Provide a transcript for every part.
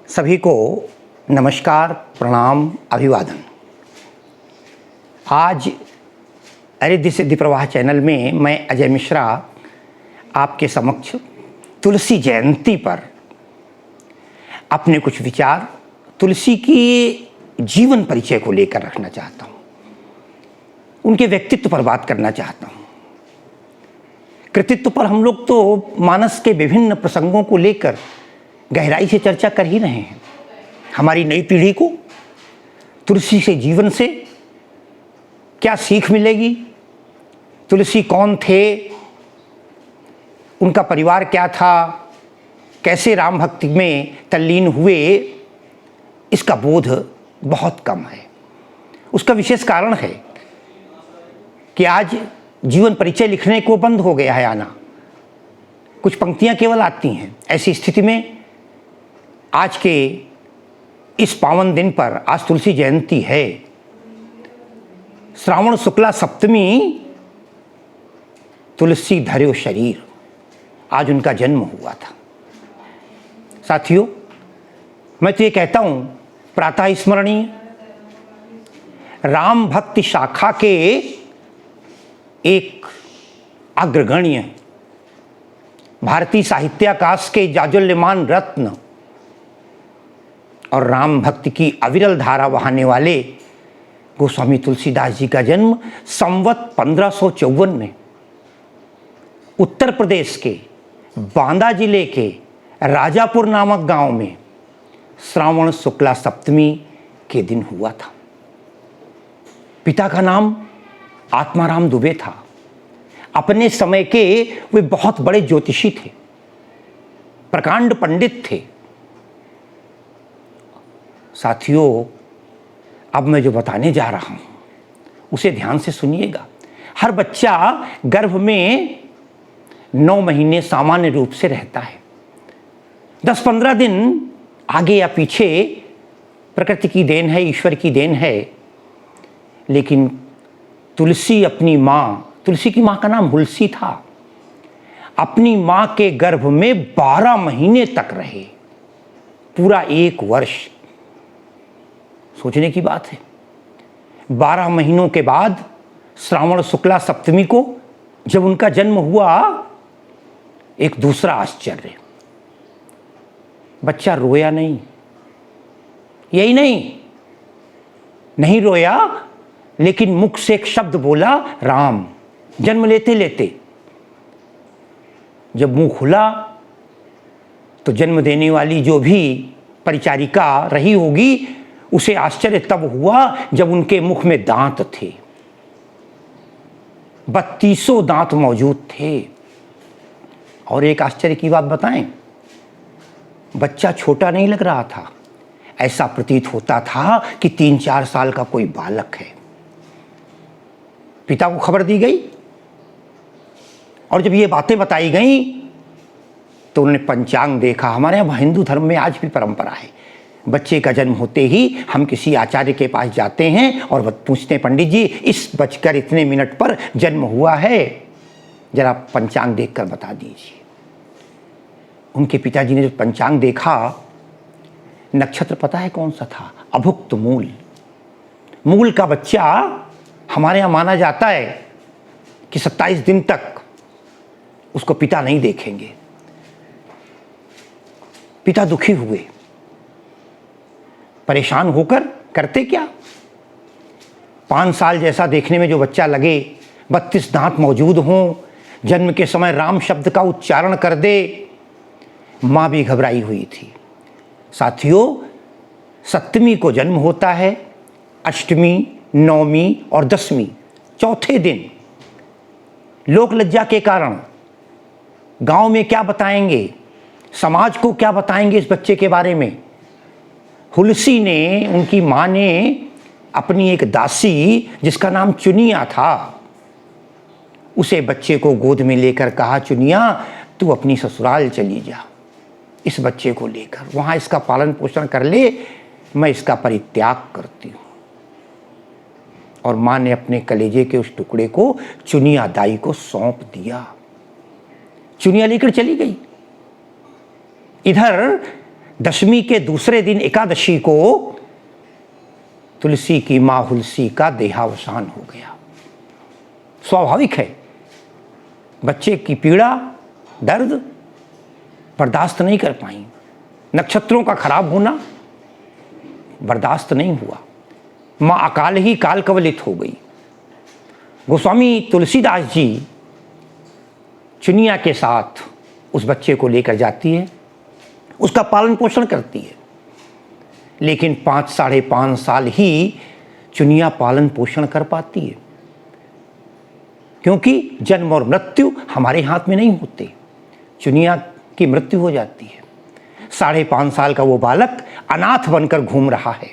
सभी को नमस्कार, प्रणाम, अभिवादन। आज रिद्धि सिद्धि प्रवाह चैनल में मैं अजय मिश्रा आपके समक्ष तुलसी जयंती पर अपने कुछ विचार तुलसी की जीवन परिचय को लेकर रखना चाहता हूँ। उनके व्यक्तित्व पर बात करना चाहता हूँ। कृतित्व पर हम लोग तो मानस के विभिन्न प्रसंगों को लेकर गहराई से चर्चा कर ही रहे हैं। हमारी नई पीढ़ी को तुलसी से जीवन से क्या सीख मिलेगी, तुलसी कौन थे, उनका परिवार क्या था, कैसे राम भक्ति में तल्लीन हुए, इसका बोध बहुत कम है। उसका विशेष कारण है कि आज जीवन परिचय लिखने को बंद हो गया है आना, कुछ पंक्तियां केवल आती हैं। ऐसी स्थिति में आज के इस पावन दिन पर, आज तुलसी जयंती है, श्रावण शुक्ला सप्तमी, तुलसी धर्यो शरीर, आज उनका जन्म हुआ था। साथियों, मैं तो ये कहता हूं, प्रातः स्मरणीय राम भक्ति शाखा के एक अग्रगण्य भारतीय साहित्याकाश के जाज्वल्यमान रत्न और राम भक्ति की अविरल धारा बहाने वाले गोस्वामी तुलसीदास जी का जन्म संवत 1554 में उत्तर प्रदेश के बांदा जिले के राजापुर नामक गांव में श्रावण शुक्ला सप्तमी के दिन हुआ था। पिता का नाम आत्माराम दुबे था। अपने समय के वे बहुत बड़े ज्योतिषी थे, प्रकांड पंडित थे। साथियों, अब मैं जो बताने जा रहा हूं उसे ध्यान से सुनिएगा। हर बच्चा गर्भ में 9 महीने सामान्य रूप से रहता है। 10-15 दिन आगे या पीछे प्रकृति की देन है, ईश्वर की देन है। लेकिन तुलसी अपनी माँ, तुलसी की माँ का नाम हुलसी था, अपनी माँ के गर्भ में 12 महीने तक रहे, पूरा 1 वर्ष। सोचने की बात है। 12 महीनों के बाद श्रावण शुक्ला सप्तमी को जब उनका जन्म हुआ, एक दूसरा आश्चर्य, बच्चा रोया नहीं। यही नहीं रोया, लेकिन मुख से एक शब्द बोला, राम। जन्म लेते लेते जब मुंह खुला तो जन्म देने वाली जो भी परिचारिका रही होगी, उसे आश्चर्य तब हुआ जब उनके मुख में दांत थे। 32 दांत मौजूद थे। और एक आश्चर्य की बात बताएं, बच्चा छोटा नहीं लग रहा था। ऐसा प्रतीत होता था कि 3-4 साल का कोई बालक है। पिता को खबर दी गई और जब ये बातें बताई गई तो उन्होंने पंचांग देखा। हमारे यहाँ हिंदू धर्म में आज भी परंपरा है, बच्चे का जन्म होते ही हम किसी आचार्य के पास जाते हैं और पूछते हैं, पंडित जी, इस बजकर इतने मिनट पर जन्म हुआ है, जरा पंचांग देखकर बता दीजिए। उनके पिताजी ने जब पंचांग देखा, नक्षत्र पता है कौन सा था? अभुक्त मूल। मूल का बच्चा हमारे यहाँ माना जाता है कि 27 दिन तक उसको पिता नहीं देखेंगे। पिता दुखी हुए, परेशान होकर करते क्या, 5 साल जैसा देखने में जो बच्चा लगे, 32 दांत मौजूद हों, जन्म के समय राम शब्द का उच्चारण कर दे। माँ भी घबराई हुई थी। साथियों, सप्तमी को जन्म होता है, अष्टमी, नौमी और 10वीं, चौथे दिन लोक लज्जा के कारण गांव में क्या बताएंगे, समाज को क्या बताएंगे इस बच्चे के बारे में। हुलसी ने, उनकी माँ ने अपनी एक दासी जिसका नाम चुनिया था, उसे बच्चे को गोद में लेकर कहा, चुनिया तू अपनी ससुराल चली जा, इस बच्चे को लेकर वहाँ इसका पालन पोषण कर ले, मैं इसका परित्याग करती हूँ। और माँ ने अपने कलेजे के उस टुकड़े को चुनिया दाई को सौंप दिया। चुनिया लेकर चली गई। इधर दशमी के दूसरे दिन एकादशी को तुलसी की मां हुलसी का देहावसान हो गया। स्वाभाविक है, बच्चे की पीड़ा, दर्द बर्दाश्त नहीं कर पाई। नक्षत्रों का खराब होना बर्दाश्त नहीं हुआ। मां अकाल ही काल कवलित हो गई। गोस्वामी तुलसीदास जी चुनिया के साथ उस बच्चे को लेकर जाती है, उसका पालन पोषण करती है, लेकिन 5 साढ़े 5 साल ही चुनिया पालन पोषण कर पाती है, क्योंकि जन्म और मृत्यु हमारे हाथ में नहीं होते। चुनिया की मृत्यु हो जाती है। 5.5 साल का वो बालक अनाथ बनकर घूम रहा है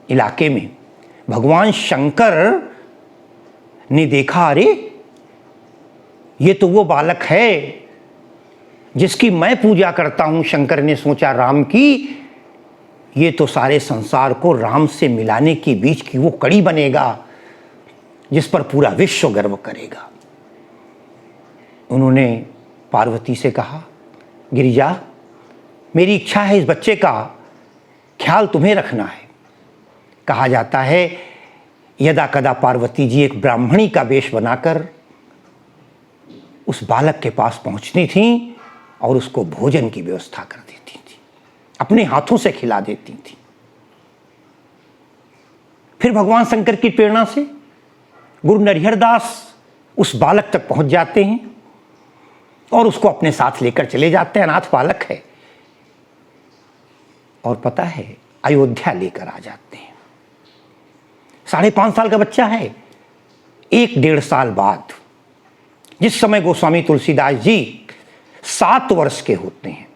इलाके में। भगवान शंकर ने देखा, अरे ये तो वो बालक है जिसकी मैं पूजा करता हूं। शंकर ने सोचा राम की, ये तो सारे संसार को राम से मिलाने के बीच की वो कड़ी बनेगा जिस पर पूरा विश्व गर्व करेगा। उन्होंने पार्वती से कहा, गिरिजा, मेरी इच्छा है इस बच्चे का ख्याल तुम्हें रखना है। कहा जाता है यदा कदा पार्वती जी एक ब्राह्मणी का वेश बनाकर उस बालक के पास पहुंचती थीं और उसको भोजन की व्यवस्था कर देती थी, अपने हाथों से खिला देती थी। फिर भगवान शंकर की प्रेरणा से गुरु नरिहर दास उस बालक तक पहुंच जाते हैं और उसको अपने साथ लेकर चले जाते हैं। अनाथ बालक है और पता है अयोध्या लेकर आ जाते हैं। 5.5 साल का बच्चा है। 1-1.5 साल बाद, जिस समय गोस्वामी तुलसीदास जी 7 वर्ष के होते हैं,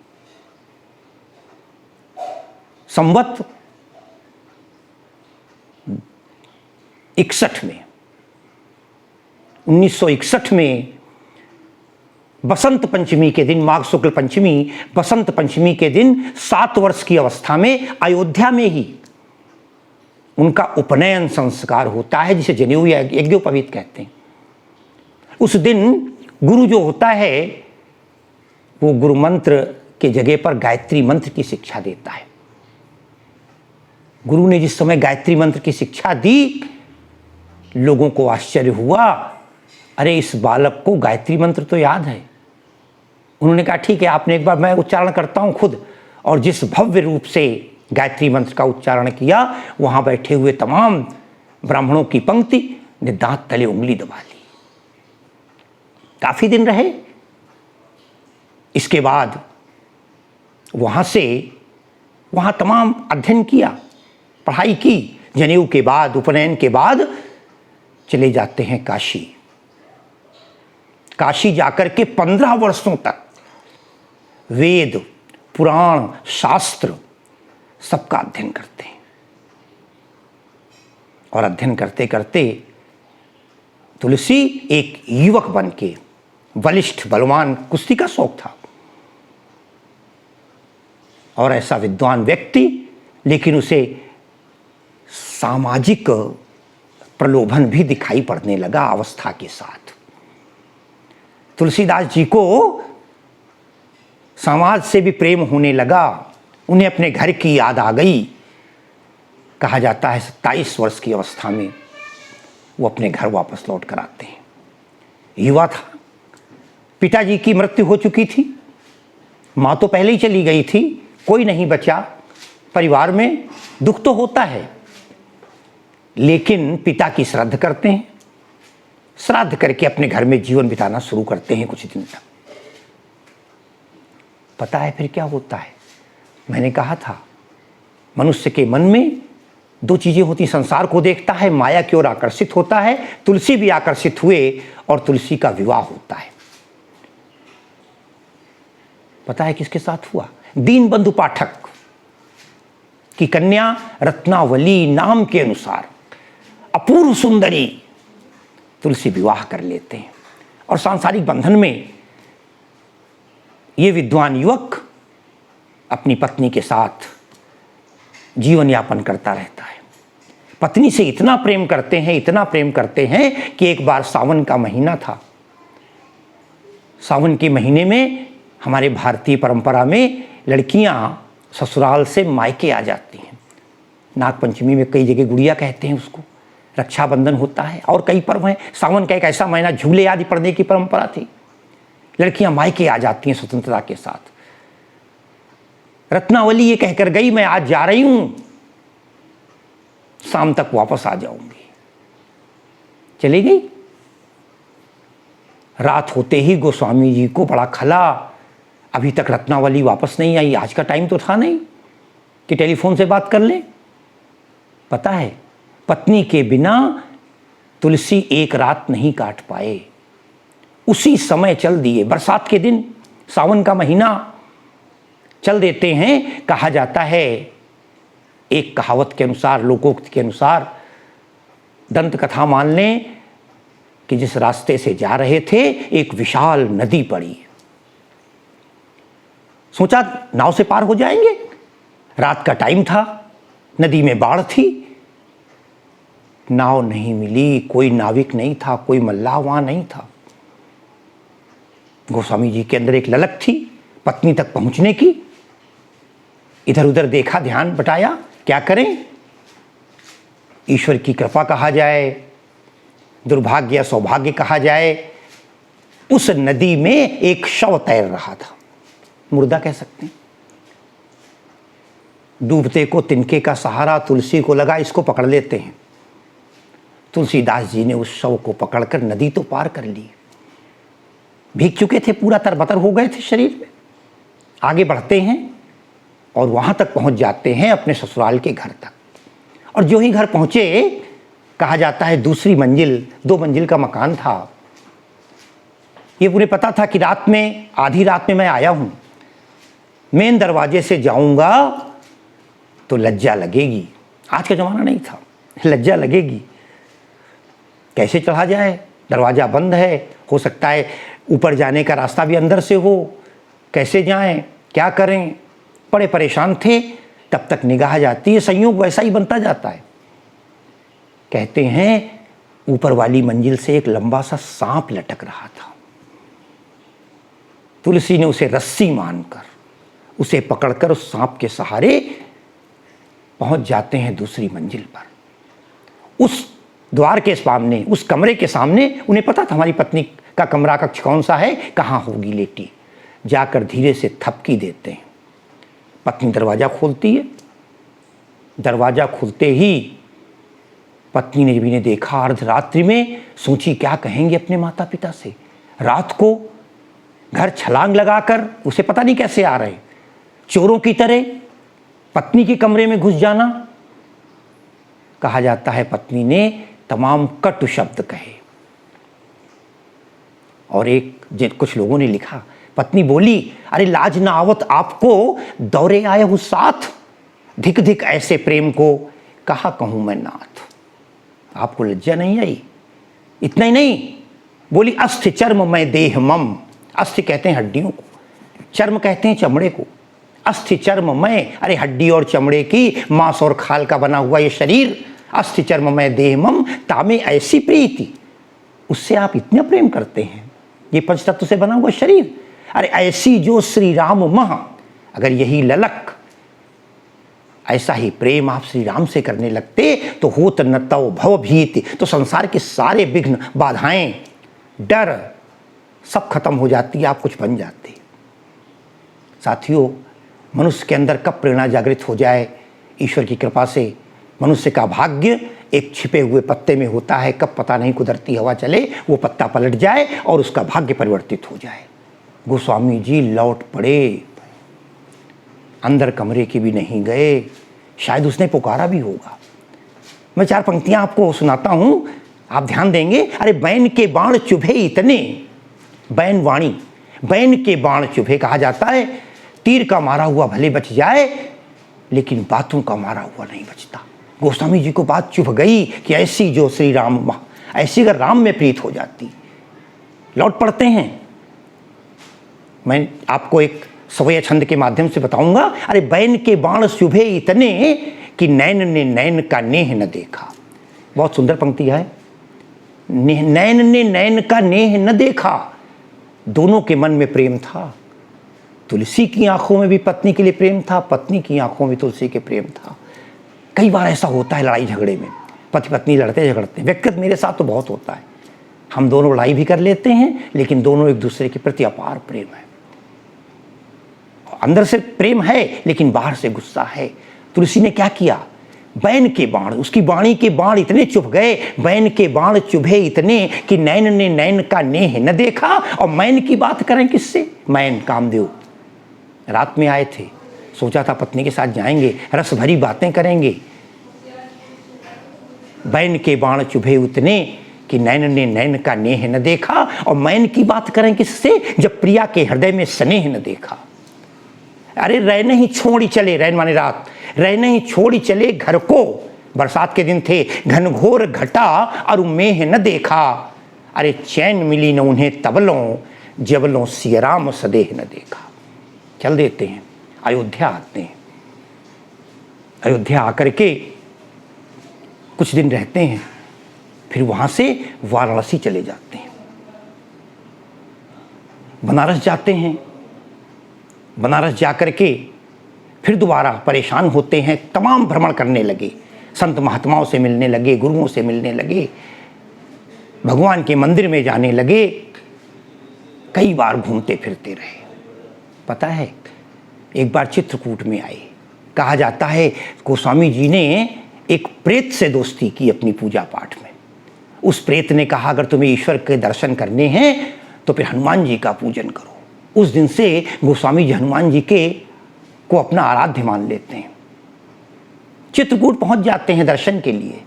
संवत 61 में, 1961 में बसंत पंचमी के दिन, माघ शुक्ल पंचमी, बसंत पंचमी के दिन 7 वर्ष की अवस्था में अयोध्या में ही उनका उपनयन संस्कार होता है, जिसे जनेऊ या यज्ञोपवीत कहते हैं। उस दिन गुरु जो होता है वो गुरु मंत्र के जगह पर गायत्री मंत्र की शिक्षा देता है। गुरु ने जिस समय गायत्री मंत्र की शिक्षा दी, लोगों को आश्चर्य हुआ, अरे इस बालक को गायत्री मंत्र तो याद है। उन्होंने कहा ठीक है, आपने एक बार, मैं उच्चारण करता हूं खुद। और जिस भव्य रूप से गायत्री मंत्र का उच्चारण किया, वहां बैठे हुए तमाम ब्राह्मणों की पंक्ति ने दांत तले उंगली दबा ली। काफी दिन रहे। इसके बाद वहां तमाम अध्ययन किया, पढ़ाई की। जनेऊ के बाद, उपनयन के बाद चले जाते हैं काशी। काशी जाकर के 15 वर्षों तक वेद, पुराण, शास्त्र सबका अध्ययन करते हैं। और अध्ययन करते करते तुलसी एक युवक बन के, बलिष्ठ बलवान, कुश्ती का शौक था और ऐसा विद्वान व्यक्ति, लेकिन उसे सामाजिक प्रलोभन भी दिखाई पड़ने लगा अवस्था के साथ। तुलसीदास जी को समाज से भी प्रेम होने लगा। उन्हें अपने घर की याद आ गई। कहा जाता है 27 वर्ष की अवस्था में वो अपने घर वापस लौट कर आते हैं। युवा था, पिताजी की मृत्यु हो चुकी थी, माँ तो पहले ही चली गई थी, कोई नहीं बचा। परिवार में दुख तो होता है, लेकिन पिता की श्राद्ध करते हैं। श्राद्ध करके अपने घर में जीवन बिताना शुरू करते हैं कुछ दिन तक। पता है फिर क्या होता है? मैंने कहा था, मनुष्य के मन में 2 चीजें होती, संसार को देखता है, माया की ओर आकर्षित होता है। तुलसी भी आकर्षित हुए और तुलसी का विवाह होता है। पता है किसके साथ हुआ? दीनबंधु पाठक की कन्या रत्नावली नाम के अनुसार अपूर्व सुंदरी तुलसी विवाह कर लेते हैं। और सांसारिक बंधन में ये विद्वान युवक अपनी पत्नी के साथ जीवन यापन करता रहता है। पत्नी से इतना प्रेम करते हैं, इतना प्रेम करते हैं कि एक बार सावन का महीना था। सावन के महीने में हमारे भारतीय परंपरा में लड़कियां ससुराल से मायके आ जाती हैं। नागपंचमी में कई जगह गुड़िया कहते हैं उसको, रक्षाबंधन होता है और कई पर्व हैं। सावन का एक ऐसा महीना झूले आदि पड़ने की परंपरा थी। लड़कियां मायके आ जाती हैं स्वतंत्रता के साथ। रत्नावली ये कहकर गई, मैं आज जा रही हूं, शाम तक वापस आ जाऊंगी। चली गई। रात होते ही गोस्वामी जी को बड़ा खला, अभी तक रत्नावली वापस नहीं आई। आज का टाइम तो था नहीं कि टेलीफोन से बात कर ले। पता है, पत्नी के बिना तुलसी एक रात नहीं काट पाए। उसी समय चल दिए। बरसात के दिन, सावन का महीना, चल देते हैं। कहा जाता है, एक कहावत के अनुसार, लोकोक्त के अनुसार, दंत कथा मान लें कि जिस रास्ते से जा रहे थे एक विशाल नदी पड़ी। सोचा नाव से पार हो जाएंगे। रात का टाइम था, नदी में बाढ़ थी, नाव नहीं मिली, कोई नाविक नहीं था, कोई मल्लाह वहां नहीं था। गोस्वामी जी के अंदर एक ललक थी पत्नी तक पहुंचने की। इधर उधर देखा, ध्यान बटाया, क्या करें। ईश्वर की कृपा कहा जाए, दुर्भाग्य या सौभाग्य कहा जाए, उस नदी में एक शव तैर रहा था, मुर्दा कह सकते हैं। डूबते को तिनके का सहारा तुलसी को लगा, इसको पकड़ लेते हैं। तुलसीदास जी ने उस शव को पकड़कर नदी तो पार कर ली। भीग चुके थे, पूरा तरबतर हो गए थे शरीर में। आगे बढ़ते हैं और वहां तक पहुंच जाते हैं अपने ससुराल के घर तक। और जो ही घर पहुंचे, कहा जाता है दूसरी मंजिल, 2 मंजिल का मकान था। ये उन्हें पता था कि रात में, आधी रात में मैं आया हूं, मेन दरवाजे से जाऊंगा तो लज्जा लगेगी। आज का जमाना नहीं था, लज्जा लगेगी। कैसे चढ़ा जाए, दरवाजा बंद है, हो सकता है ऊपर जाने का रास्ता भी अंदर से हो, कैसे जाएं, क्या करें। बड़े परेशान थे। तब तक निगाह जाती है, संयोग वैसा ही बनता जाता है। कहते हैं ऊपर वाली मंजिल से एक लंबा सा सांप लटक रहा था। तुलसी ने उसे रस्सी मानकर, उसे पकड़कर उस सांप के सहारे पहुंच जाते हैं दूसरी मंजिल पर। उस द्वार के सामने, उस कमरे के सामने, उन्हें पता था हमारी पत्नी का कमरा कक्ष कौन सा है, कहाँ होगी लेटी। जाकर धीरे से थपकी देते हैं। पत्नी दरवाजा खोलती है। दरवाजा खुलते ही पत्नी ने जब इन्हें देखा अर्धरात्रि में, सोची क्या कहेंगे अपने माता पिता से। रात को घर छलांग लगाकर, उसे पता नहीं कैसे आ रहे, चोरों की तरह पत्नी के कमरे में घुस जाना। कहा जाता है पत्नी ने तमाम कटु शब्द कहे। और कुछ लोगों ने लिखा, पत्नी बोली, अरे लाज ना आवत आपको, दौरे आए हो साथ, धिक धिक ऐसे प्रेम को, कहा कहूं मैं नाथ। आपको लज्जा नहीं आई? इतना ही नहीं, बोली अस्थि चर्म मैं देह मम। अस्थि कहते हैं हड्डियों को, चर्म कहते हैं चमड़े को। अस्थि चर्म मैं, अरे हड्डी और चमड़े की, मांस और खाल का बना हुआ ये शरीर। अस्थि चर्म मैं देह मम, तामे ऐसी प्रीति, उससे आप इतना प्रेम करते हैं, ये पंचतत्व से बना हुआ शरीर। अरे ऐसी जो श्री राम मह, अगर यही ललक, ऐसा ही प्रेम आप श्री राम से करने लगते तो होत न तव भव भीति, तो संसार के सारे विघ्न, बाधाएं, डर सब खत्म हो जाती, आप कुछ बन जाते। साथियों, मनुष्य के अंदर कब प्रेरणा जागृत हो जाए, ईश्वर की कृपा से मनुष्य का भाग्य एक छिपे हुए पत्ते में होता है। कब पता नहीं, कुदरती हवा चले, वो पत्ता पलट जाए और उसका भाग्य परिवर्तित हो जाए। गोस्वामी जी लौट पड़े, अंदर कमरे के भी नहीं गए। शायद उसने पुकारा भी होगा। मैं 4 पंक्तियां आपको सुनाता हूं, आप ध्यान देंगे। अरे बैन के बाण चुभे इतने, बैन वाणी, बैन के बाण चुभे, कहा जाता है तीर का मारा हुआ भले बच जाए, लेकिन बातों का मारा हुआ नहीं बचता। गोस्वामी जी को बात चुभ गई कि ऐसी जो श्री राम, ऐसी अगर राम में प्रीत हो जाती। लौट पड़ते हैं। मैं आपको एक सवय छंद के माध्यम से बताऊंगा। अरे बैन के बाण शुभे इतने कि नैन ने नैन का नेह न देखा। बहुत सुंदर पंक्ति है। नैन ने नैन का नेह न देखा। दोनों के मन में प्रेम था, तुलसी की आंखों में भी पत्नी के लिए प्रेम था, पत्नी की आंखों में तुलसी के प्रेम था। कई बार ऐसा होता है लड़ाई झगड़े में, पति पत्नी लड़ते झगड़ते हैं। व्यक्तिगत मेरे साथ तो बहुत होता है, हम दोनों लड़ाई भी कर लेते हैं, लेकिन दोनों एक दूसरे के प्रति अपार प्रेम है। अंदर से प्रेम है लेकिन बाहर से गुस्सा है। तुलसी ने क्या किया, बैन के बाण, उसकी वाणी के बाण इतने चुभ गए, बैन के बाण चुभे इतने कि नैन ने नैन का नेह न देखा। और मैन की बात करें किससे, मैन कामदेव रात में आए थे, सोचा था पत्नी के साथ जाएंगे, रस भरी बातें करेंगे। बैन के बाण चुभे उतने कि नैन ने नैन का नेह न देखा। और मैन की बात करें किससे, जब प्रिया के हृदय में स्नेह न देखा। अरे रहने ही छोड़ी चले, रैन माने रात, रहने ही छोड़ी चले घर को, बरसात के दिन थे, घनघोर घटा और मेह न देखा। अरे चैन मिली न उन्हें तबलों, जबलों सियराम सदेह न देखा। चल देते हैं, अयोध्या आते हैं। अयोध्या आकर के कुछ दिन रहते हैं, फिर वहां से वाराणसी चले जाते हैं, बनारस जाते हैं। बनारस जाकर के फिर दोबारा परेशान होते हैं, तमाम भ्रमण करने लगे, संत महात्माओं से मिलने लगे, गुरुओं से मिलने लगे, भगवान के मंदिर में जाने लगे, कई बार घूमते फिरते रहे। पता है एक बार चित्रकूट में आए, कहा जाता है गोस्वामी जी ने एक प्रेत से दोस्ती की अपनी पूजा पाठ में। उस प्रेत ने कहा अगर तुम्हें ईश्वर के दर्शन करने हैं तो फिर हनुमान जी का पूजन करो। उस दिन से गोस्वामी जी हनुमान जी को अपना आराध्य मान लेते हैं। चित्रकूट पहुंच जाते हैं दर्शन के लिए।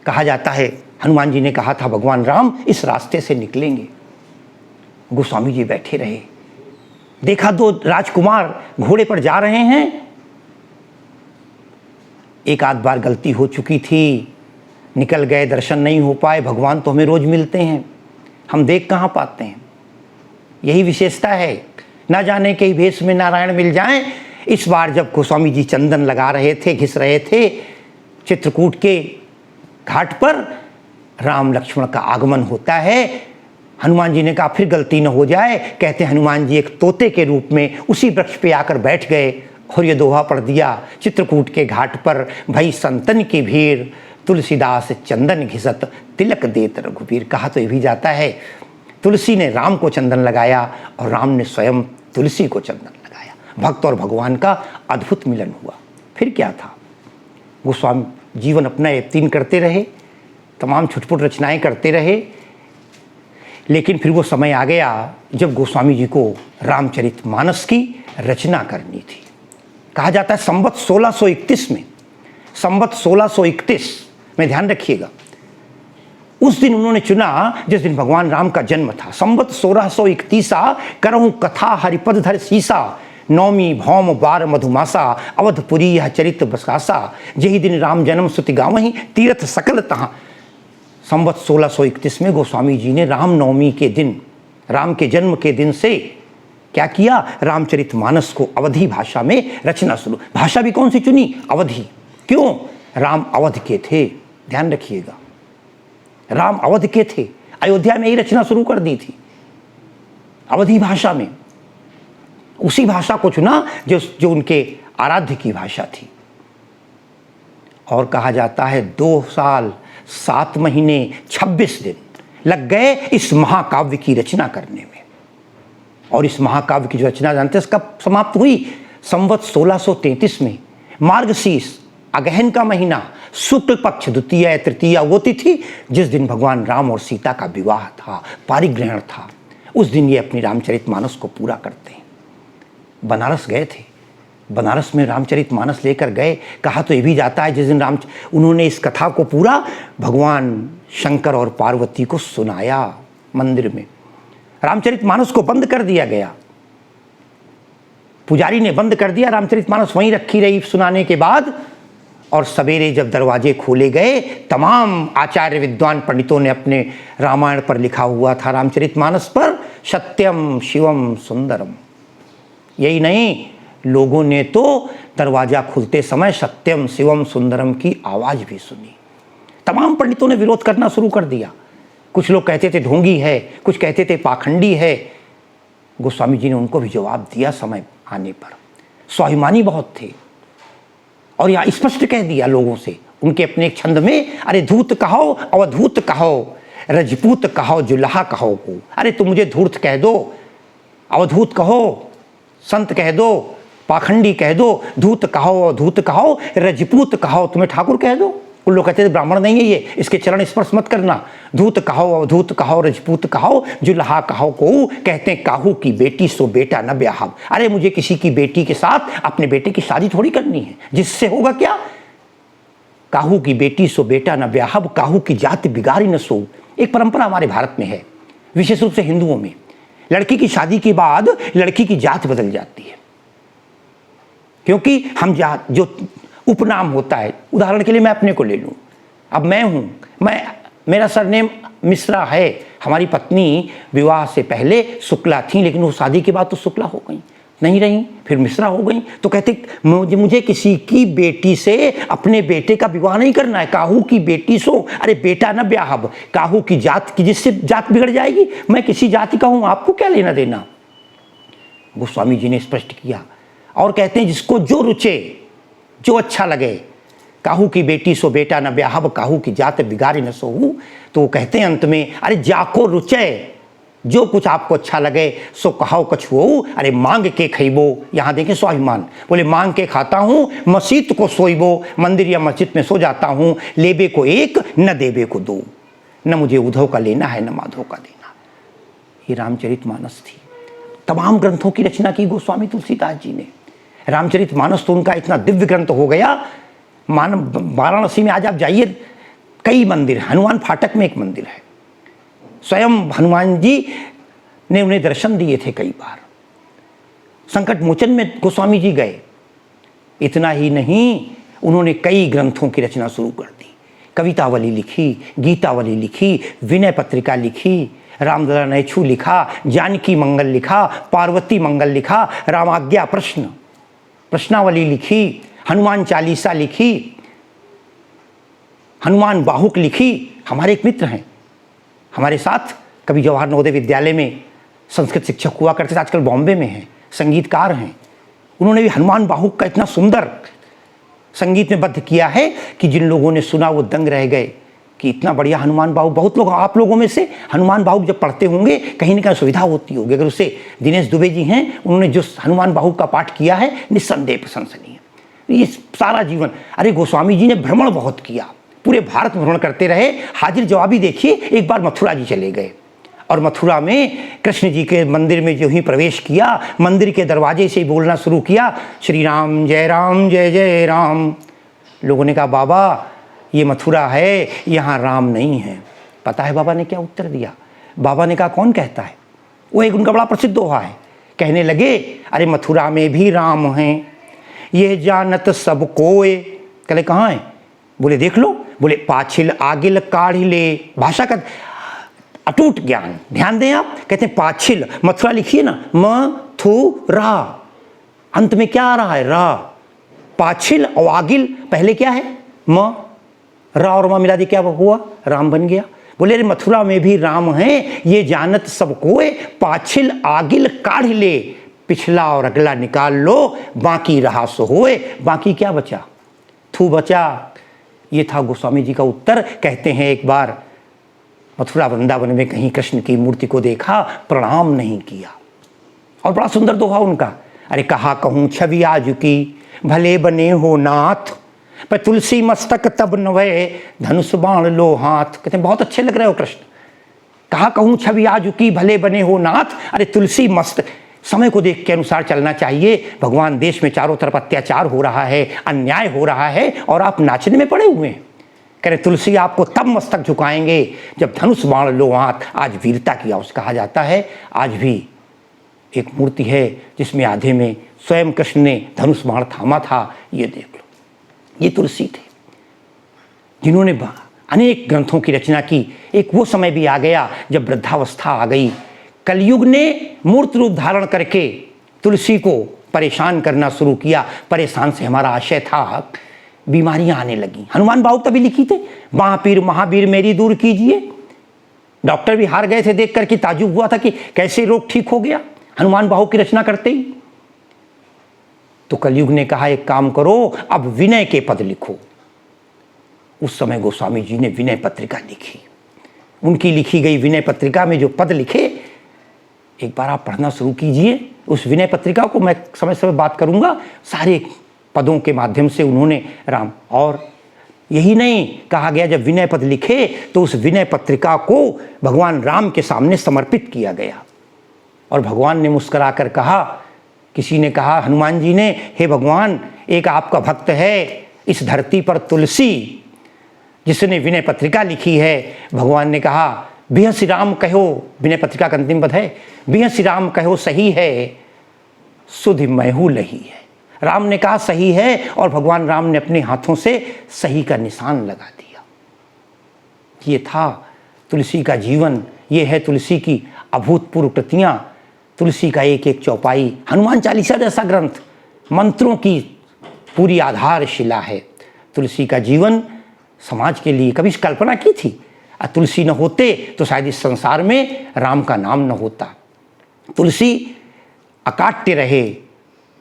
कहा जाता है हनुमान जी ने कहा था भगवान राम इस रास्ते से निकलेंगे। गोस्वामी जी बैठे रहे, देखा दो राजकुमार घोड़े पर जा रहे हैं। एक आध बार गलती हो चुकी थी, निकल गए, दर्शन नहीं हो पाए। भगवान तो हमें रोज मिलते हैं, हम देख कहाँ पाते हैं। यही विशेषता है, ना जाने के भेष में नारायण मिल जाएं। इस बार जब गोस्वामी जी चंदन लगा रहे थे, घिस रहे थे, चित्रकूट के घाट पर राम लक्ष्मण का आगमन होता है। हनुमान जी ने कहा फिर गलती न हो जाए। कहते हनुमान जी एक तोते के रूप में उसी वृक्ष पे आकर बैठ गए और ये दोहा पढ़ दिया, चित्रकूट के घाट पर भई संतन की भीड़, तुलसीदास चंदन घिसत तिलक देत रघुबीर। कहा तो ये भी जाता है तुलसी ने राम को चंदन लगाया और राम ने स्वयं तुलसी को चंदन लगाया। भक्त और भगवान का अद्भुत मिलन हुआ। फिर क्या था, गोस्वामी जीवन अपना यतीन करते रहे, तमाम छुटपुट रचनाएं करते रहे। लेकिन फिर वो समय आ गया जब गोस्वामी जी को रामचरितमानस की रचना करनी थी। कहा जाता है संवत 1631 में, संवत 1631 में, ध्यान रखिएगा, उस दिन उन्होंने चुना जिस दिन भगवान राम का जन्म था। संवत 1631 करहूँ कथा हरिपद धर सीसा, नौमी भौम बार मधुमासा, अवधपुरी यह चरित बसासा, यही दिन राम जन्म सुति गावहीं, तीर्थ सकल तहाँ। संवत 1631 में गोस्वामी जी ने रामनवमी के दिन, राम के जन्म के दिन से क्या किया, रामचरितमानस को अवधी भाषा में रचना शुरू। भाषा भी कौन सी चुनी, अवधी। क्यों, राम अवध के थे, ध्यान रखिएगा, राम अवध के थे। अयोध्या में ही रचना शुरू कर दी थी अवधी भाषा में। उसी भाषा को चुना जो उनके आराध्य की भाषा थी। और कहा जाता है 2 साल 7 महीने 26 दिन लग गए इस महाकाव्य की रचना करने में। और इस महाकाव्य की जो रचना जानते हैं कब समाप्त हुई, संवत 1633 में, मार्गशीर्ष अगहन का महीना, शुक्ल पक्ष द्वितीया तृतीया वो तिथि जिस दिन भगवान राम और सीता का विवाह था, पारिग्रहण था, उस दिन ये अपनी रामचरितमानस को पूरा करते हैं। बनारस गए थे, बनारस में रामचरितमानस लेकर गए। कहा तो ये भी जाता है जिस दिन उन्होंने इस कथा को पूरा भगवान शंकर और पार्वती को सुनाया मंदिर में। रामचरितमानस को बंद कर दिया गया, पुजारी ने बंद कर दिया, रामचरितमानस वहीं रखी रही सुनाने के बाद। और सवेरे जब दरवाजे खोले गए, तमाम आचार्य विद्वान पंडितों ने अपने रामायण पर लिखा हुआ था, रामचरितमानस पर, सत्यम शिवम सुंदरम। यही नहीं, लोगों ने तो दरवाजा खुलते समय सत्यम शिवम सुंदरम की आवाज भी सुनी। तमाम पंडितों ने विरोध करना शुरू कर दिया। कुछ लोग कहते थे ढोंगी है, कुछ कहते थे पाखंडी है, गोस्वामी जी ने उनको भी जवाब दिया समय आने पर। स्वाभिमानी बहुत थे और यहाँ स्पष्ट कह दिया लोगों से उनके अपने एक छंद में, अरे धूत कहो अवधूत कहो, रजपूत कहो जुल्हा कहो को। अरे तुम मुझे धूर्त कह दो, अवधूत कहो, संत कह दो, पाखंडी कह दो, धूत कहो अवधूत कहो, रजपूत कहो, तुम्हें ठाकुर कह दो। उन लोग कहते थे ब्राह्मण नहीं है ये, इसके चरण स्पर्श मत करना। धूत कहो अवधूत कहो, रजपूत कहो जुल्हा कहो को, कहते हैं काहू की बेटी सो बेटा न ब्याहब। अरे मुझे किसी की बेटी के साथ अपने बेटे की शादी थोड़ी करनी है, जिससे होगा क्या, काहू की बेटी सो बेटा न ब्याहब, काहू की जाति बिगाड़ी न सो। एक परंपरा हमारे भारत में है, विशेष रूप से हिंदुओं में, लड़की की शादी के बाद लड़की की जात बदल जाती है, क्योंकि हम जात जो उपनाम होता है, उदाहरण के लिए मैं अपने को ले लूं, अब मैं हूं, मेरा सरनेम मिश्रा है, हमारी पत्नी विवाह से पहले शुक्ला थी, लेकिन वो शादी के बाद तो शुक्ला हो गई, नहीं रही, फिर मिश्रा हो गई। तो कहते मुझे किसी की बेटी से अपने बेटे का विवाह नहीं करना है, काहू की बेटी सो, अरे बेटा न ब्याहब, काहू की जात की, जिससे जात बिगड़ जाएगी, मैं किसी जाति का हूं, आपको क्या लेना देना। गोस्वामी जी ने स्पष्ट किया और कहते हैं जिसको जो रुचे, जो अच्छा लगे, काहू की बेटी सो बेटा न ब्याहब, काहू की जात बिगाड़ी न सोहू। तो वो कहते हैं अंत में, अरे जाको रुचे, जो कुछ आपको अच्छा लगे सो कहो कछुओ, अरे मांग के खइबो। यहाँ देखें स्वाभिमान, बोले मांग के खाता हूँ, मस्जिद को सोइबो, मंदिर या मस्जिद में सो जाता हूँ, लेबे को एक न देबे को दो, न मुझे उद्धव का लेना है न माधव का देना। ये रामचरितमानस थी। तमाम ग्रंथों की रचना की गोस्वामी तुलसीदास जी ने। रामचरितमानस तो उनका इतना दिव्य ग्रंथ हो गया, वाराणसी में आज आप जाइए, कई मंदिर, हनुमान फाटक में एक मंदिर है, स्वयं हनुमान जी ने उन्हें दर्शन दिए थे कई बार। संकट मोचन में गोस्वामी जी गए। इतना ही नहीं, उन्होंने कई ग्रंथों की रचना शुरू कर दी, कवितावली लिखी, गीतावली लिखी, विनय पत्रिका लिखी, रामलला नैछू लिखा, जानकी मंगल लिखा, पार्वती मंगल लिखा, रामाज्ञा प्रश्नावली लिखी, हनुमान चालीसा लिखी, हनुमान बाहुक लिखी। हमारे एक मित्र हैं, हमारे साथ कभी जवाहर नवोदय विद्यालय में संस्कृत शिक्षक हुआ करते थे, आजकल बॉम्बे में हैं, संगीतकार हैं। उन्होंने भी हनुमान बाहुक का इतना सुंदर संगीत में बद्ध किया है कि जिन लोगों ने सुना वो दंग रह गए कि इतना बढ़िया हनुमान बाहुक। बहुत लोग, आप लोगों में से हनुमान बाहुक जब पढ़ते होंगे कहीं ना कहीं सुविधा होती होगी। अगर उससे दिनेश दुबे जी हैं, उन्होंने जो हनुमान बाहुक का पाठ किया है निस्संदेह प्रशंसनीय। ये सारा जीवन, अरे गोस्वामी जी ने भ्रमण बहुत किया, पूरे भारत भ्रमण करते रहे। हाजिर जवाबी देखिए, एक बार मथुरा जी चले गए और मथुरा में कृष्ण जी के मंदिर में जो ही प्रवेश किया, मंदिर के दरवाजे से ही बोलना शुरू किया, श्री राम जय जय राम। लोगों ने कहा बाबा ये मथुरा है, यहाँ राम नहीं है। पता है बाबा ने क्या उत्तर दिया? बाबा ने कहा कौन कहता है? वो एक उनका बड़ा प्रसिद्ध दोहा है। कहने लगे अरे मथुरा में भी राम हैं, ये जानत सब कोय। कहले कहाँ है? बोले देख लो। बोले पाछिल आगिल काढ़ी ले। भाषा का अटूट ज्ञान, ध्यान दें आप। कहते हैं पाछिल, मथुरा लिखिए ना, मथुरा, अंत में क्या आ रहा है? रा। पाछिल और आगिल पहले क्या है? म। रा और म मिला दी क्या हुआ? राम बन गया। बोले अरे मथुरा में भी राम हैं, ये जानत सब कोय, पाछिल आगिल काढ़ ले, पिछला और अगला निकाल लो, बाकी रहा सो होए। बाकी क्या बचा? थू बचा। ये था गोस्वामी जी का उत्तर। कहते हैं एक बार मथुरा वृंदावन में कहीं कृष्ण की मूर्ति को देखा, प्रणाम नहीं किया। और बड़ा सुंदर दोहा उनका, अरे कहा कहूँ छवि आज की, भले बने हो नाथ, पर तुलसी मस्तक तब नवे, धनुष बाण लो हाथ। कहते हैं बहुत अच्छे लग रहे हो कृष्ण। कहा कहूँ छवि आज की, भले बने हो नाथ, अरे तुलसी मस्तक। समय को देख के अनुसार चलना चाहिए। भगवान, देश में चारों तरफ अत्याचार हो रहा है, अन्याय हो रहा है, और आप नाचने में पड़े हुए हैं। कह रहे तुलसी आपको तब मस्तक झुकाएंगे जब धनुष बाण लो हाथ। आज वीरता की आवश्यक कहा जाता है। आज भी एक मूर्ति है जिसमें आधे में स्वयं कृष्ण ने धनुष बाण थामा था। ये देख लो, ये तुलसी थे जिन्होंने अनेक ग्रंथों की रचना की। एक वो समय भी आ गया जब वृद्धावस्था आ गई। कलयुग ने मूर्त रूप धारण करके तुलसी को परेशान करना शुरू किया। परेशान से हमारा आशय था, बीमारियां आने लगी। हनुमान बाहुक तभी लिखी थे, महापीर महावीर मेरी दूर कीजिए। डॉक्टर भी हार गए थे देख कर कि ताजुब हुआ था कि कैसे रोग ठीक हो गया। हनुमान बाहु की रचना करते ही। तो कलयुग ने कहा एक काम करो, अब विनय के पद लिखो। उस समय गोस्वामी जी ने विनय पत्रिका लिखी। उनकी लिखी गई विनय पत्रिका में जो पद लिखे, एक बार आप पढ़ना शुरू कीजिए उस विनय पत्रिका को। मैं समय समय बात करूंगा, सारे पदों के माध्यम से उन्होंने राम, और यही नहीं कहा गया, जब विनय पद लिखे तो उस विनय पत्रिका को भगवान राम के सामने समर्पित किया गया। और भगवान ने मुस्कुराकर कहा, किसी ने कहा हनुमान जी ने, हे भगवान, एक आपका भक्त है इस धरती पर तुलसी, जिसने विनय पत्रिका लिखी है। भगवान ने कहा, बिह श्री राम कहो, विनय पत्रिका का अंतिम पद है, बिह श्री राम कहो सही है, सुधि मैहू लही है। राम ने कहा सही है, और भगवान राम ने अपने हाथों से सही का निशान लगा दिया। ये था तुलसी का जीवन, ये है तुलसी की अभूतपूर्व कृतियाँ, तुलसी का एक एक चौपाई। हनुमान चालीसा जैसा ग्रंथ मंत्रों की पूरी आधारशिला है। तुलसी का जीवन समाज के लिए कभी कल्पना की थी? तुलसी न होते तो शायद इस संसार में राम का नाम न होता। तुलसी अकाट्य रहे,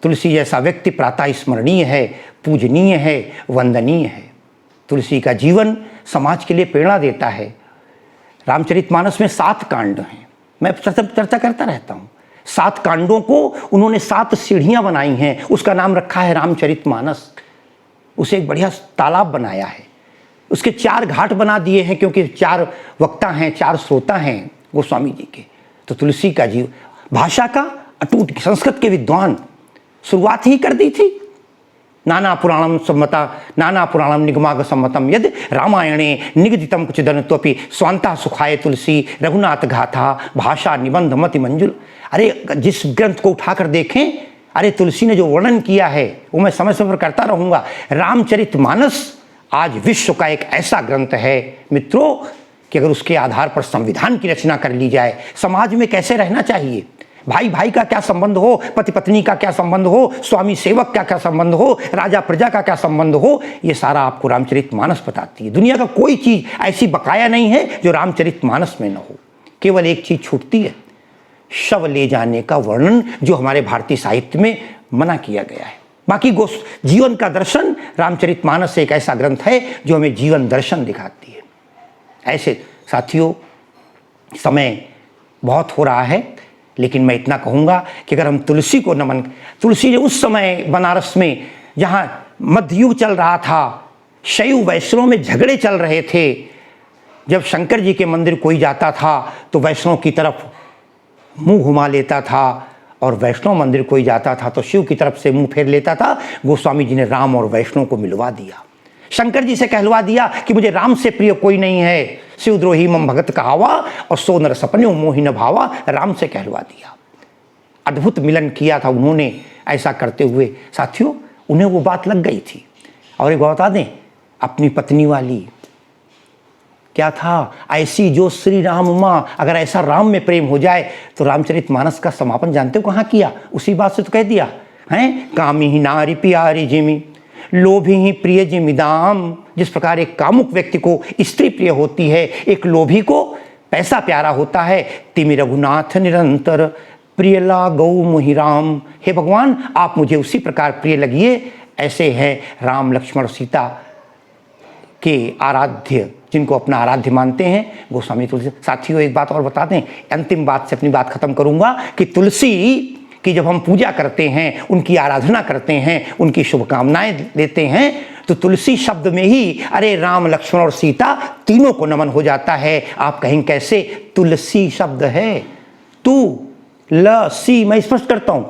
तुलसी जैसा व्यक्ति प्रातः स्मरणीय है, पूजनीय है, वंदनीय है। तुलसी का जीवन समाज के लिए प्रेरणा देता है। रामचरितमानस में 7 कांड हैं, मैं चर्चा करता रहता हूँ। 7 कांडों को उन्होंने 7 सीढ़ियाँ बनाई हैं, उसका नाम रखा है रामचरितमानस। उसे एक बढ़िया तालाब बनाया है, उसके 4 घाट बना दिए हैं, क्योंकि 4 वक्ता हैं, 4 श्रोता हैं गोस्वामी जी के। तो तुलसी का जीव, भाषा का अटूट, संस्कृत के विद्वान शुरुआत ही कर दी थी। नाना पुराणम निगमाग सम्मतम यद रामायणे निगदितम कुचिदन त्वपि स्वांता सुखाय तुलसी रघुनाथ गाथा भाषा निबंध मति मंजुल। अरे जिस ग्रंथ को उठाकर देखें, अरे तुलसी ने जो वर्णन किया है वो मैं समय समय पर करता रहूँगा। रामचरितमानस आज विश्व का एक ऐसा ग्रंथ है मित्रों कि अगर उसके आधार पर संविधान की रचना कर ली जाए, समाज में कैसे रहना चाहिए, भाई भाई का क्या संबंध हो, पति पत्नी का क्या संबंध हो, स्वामी सेवक का क्या संबंध हो, राजा प्रजा का क्या संबंध हो, ये सारा आपको रामचरितमानस बताती है। दुनिया का कोई चीज़ ऐसी बकाया नहीं है जो रामचरितमानस में न हो। केवल एक चीज़ छूटती है, शव ले जाने का वर्णन, जो हमारे भारतीय साहित्य में मना किया गया है। बाकी जीवन का दर्शन, रामचरितमानस एक ऐसा ग्रंथ है जो हमें जीवन दर्शन दिखाती है। ऐसे साथियों, समय बहुत हो रहा है, लेकिन मैं इतना कहूँगा कि अगर हम तुलसी को नमन, तुलसी ने उस समय बनारस में जहाँ मध्ययुग चल रहा था, शैव वैष्णव में झगड़े चल रहे थे, जब शंकर जी के मंदिर कोई जाता था तो वैष्णव की तरफ मुंह घुमा लेता था, और वैष्णव मंदिर कोई जाता था तो शिव की तरफ से मुंह फेर लेता था। गोस्वामी जी ने राम और वैष्णव को मिलवा दिया, शंकर जी से कहलवा दिया कि मुझे राम से प्रिय कोई नहीं है, शिवद्रोही मम भगत कहावा और सो नर सपने मोहि न भावा, राम से कहलवा दिया। अद्भुत मिलन किया था उन्होंने। ऐसा करते हुए साथियों उन्हें वो बात लग गई थी। और एक बता दें, अपनी पत्नी वाली क्या था, ऐसी जो श्री राम माँ, अगर ऐसा राम में प्रेम हो जाए तो रामचरितमानस का समापन जानते हो कहाँ किया? उसी बात से तो कह दिया है, कामी ही नारी प्यारी जिमी लोभी ही प्रिय जिमिदाम। जिस प्रकार एक कामुक व्यक्ति को स्त्री प्रिय होती है, एक लोभी को पैसा प्यारा होता है, तिमि रघुनाथ निरंतर प्रिय लागौ मुहि राम। हे भगवान, आप मुझे उसी प्रकार प्रिय लगिए। ऐसे हैं राम लक्ष्मण सीता के आराध्य, जिनको अपना आराध्य मानते हैं गोस्वामी तुलसी। साथियों एक बात और बता दें, अंतिम बात से अपनी बात खत्म करूंगा कि तुलसी की जब हम पूजा करते हैं, उनकी आराधना करते हैं, उनकी शुभकामनाएं देते हैं, तो तुलसी शब्द में ही अरे राम लक्ष्मण और सीता तीनों को नमन हो जाता है। आप कहेंगे कैसे? तुलसी शब्द है, तू ल सी, मैं स्पष्ट करता हूं,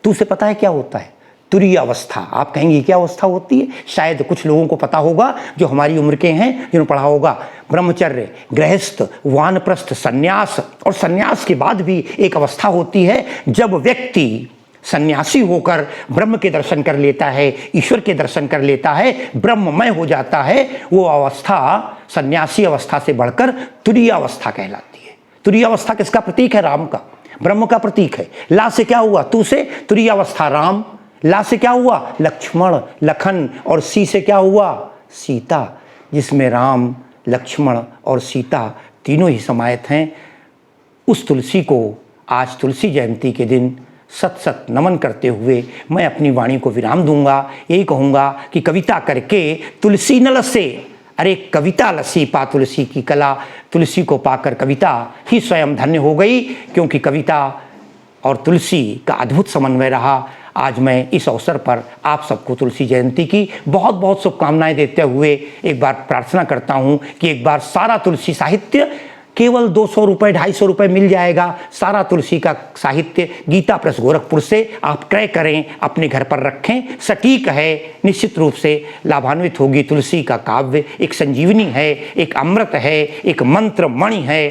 तू से पता है क्या होता है? तुरीय अवस्था। आप कहेंगे क्या अवस्था होती है? शायद कुछ लोगों को पता होगा जो हमारी उम्र के हैं, जिन्होंने पढ़ा होगा ब्रह्मचर्य, गृहस्थ, वानप्रस्थ, सन्यास, और सन्यास के बाद भी एक अवस्था होती है जब व्यक्ति सन्यासी होकर ब्रह्म के दर्शन कर लेता है, ईश्वर के दर्शन कर लेता है, ब्रह्ममय हो जाता है। वो अवस्था सन्यासी अवस्था से बढ़कर तुरीय अवस्था कहलाती है। तुरीय अवस्था किसका प्रतीक है? राम का, ब्रह्म का प्रतीक है। ला से क्या हुआ? तू से तुरीय अवस्था राम, ला से क्या हुआ? लक्ष्मण, लखन, और सी से क्या हुआ? सीता, जिसमें राम, लक्ष्मण और सीता तीनों ही समाहित हैं। उस तुलसी को आज तुलसी जयंती के दिन सत सत नमन करते हुए मैं अपनी वाणी को विराम दूंगा। यही कहूँगा कि कविता करके तुलसी न लसे, अरे कविता लसी पा तुलसी की कला, तुलसी को पाकर कविता ही स्वयं धन्य हो गई, क्योंकि कविता और तुलसी का अद्भुत समन्वय रहा। आज मैं इस अवसर पर आप सबको तुलसी जयंती की बहुत बहुत शुभकामनाएं देते हुए एक बार प्रार्थना करता हूं कि एक बार सारा तुलसी साहित्य केवल 200 रुपये 250 रुपये मिल जाएगा। सारा तुलसी का साहित्य गीता प्रेस गोरखपुर से आप क्रय करें, अपने घर पर रखें, सटीक है, निश्चित रूप से लाभान्वित होगी। तुलसी का काव्य एक संजीवनी है, एक अमृत है, एक मंत्र मणि है।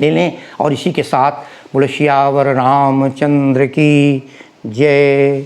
ले लें और इसी के साथ बोलो सियावर रामचंद्र की जय।